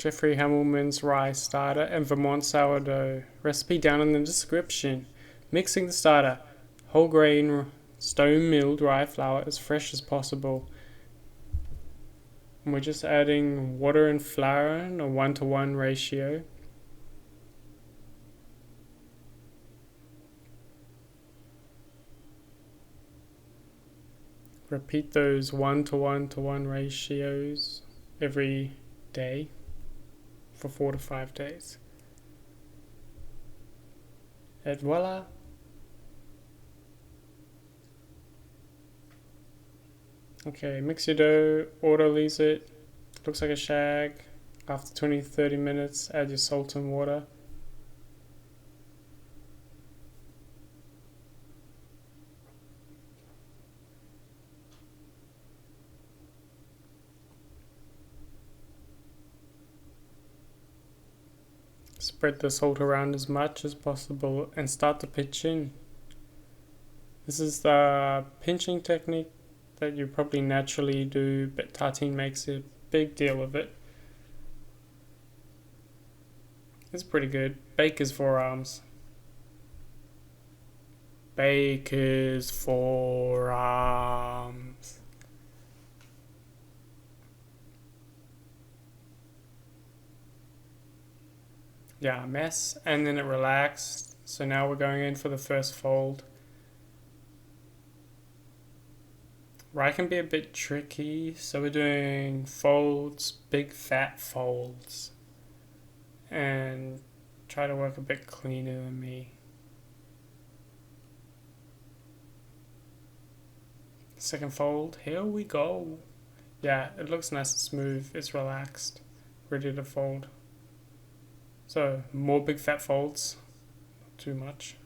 Jeffery Hamelman's rye starter and Vermont sourdough. Recipe down in the description. Mixing the starter. Whole grain stone milled rye flour as fresh as possible. And we're just adding water and flour in a 1-to-1 ratio. Repeat those 1-to-1-to-1 ratios every day for 4 to 5 days. And voila! Okay, mix your dough, auto-lease it. Looks like a shag. After 20-30 minutes, add your salt and water. Spread the salt around as much as possible and start to pinch in. This is the pinching technique that you probably naturally do, but tartine makes a big deal of it. It's pretty good. Baker's forearms. Baker's forearms. Yeah, a mess, and then it relaxed. So now we're going in for the first fold. Rye can be a bit tricky, so we're doing folds, big fat folds, and try to work a bit cleaner than me. Second fold, here we go. Yeah, it looks nice and smooth, it's relaxed, ready to fold. So, more big fat folds, not too much.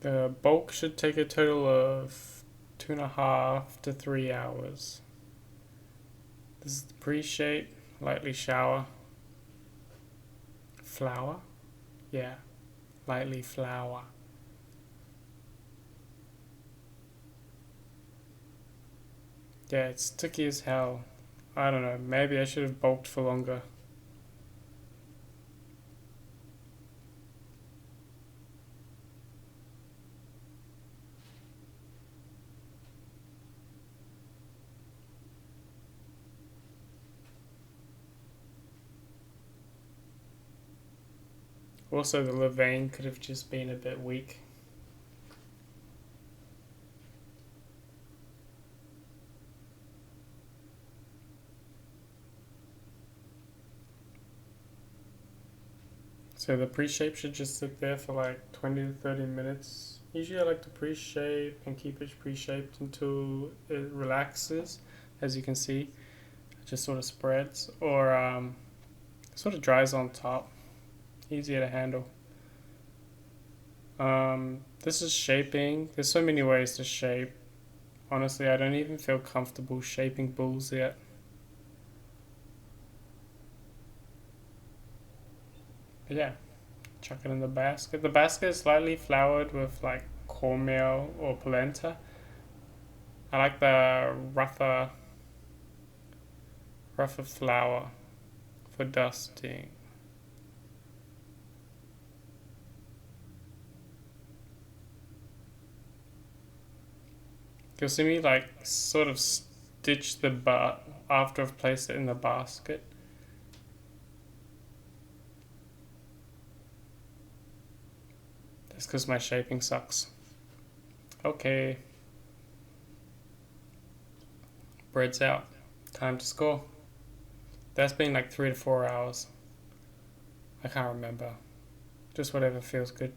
The bulk should take a total of 2.5 to 3 hours. This is the pre-shape, lightly shower. Flour? Yeah, lightly flour. Yeah, it's sticky as hell. I don't know, maybe I should have bulked for longer. Also, the levain could have just been a bit weak. So the pre-shape should just sit there for like 20 to 30 minutes. Usually I like to pre-shape and keep it pre-shaped until it relaxes. As you can see, it just sort of spreads or sort of dries on top. Easier to handle. This is shaping. There's so many ways to shape. Honestly, I don't even feel comfortable shaping bulls yet. But yeah, chuck it in the basket. The basket is slightly floured with like cornmeal or polenta. I like the rougher flour for dusting. You'll see me like sort of stitch the bar after I've placed it in the basket. That's because my shaping sucks. Okay. Bread's out. Time to score. That's been like 3 to 4 hours. I can't remember. Just whatever feels good.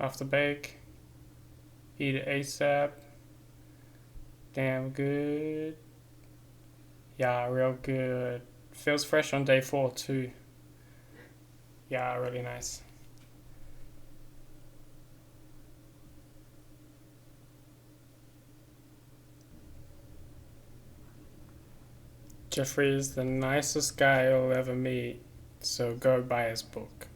After bake, eat it ASAP. Damn good. Yeah, real good. Feels fresh on day 4 too. Yeah, really nice. Jeffrey is the nicest guy you'll ever meet, so go buy his book.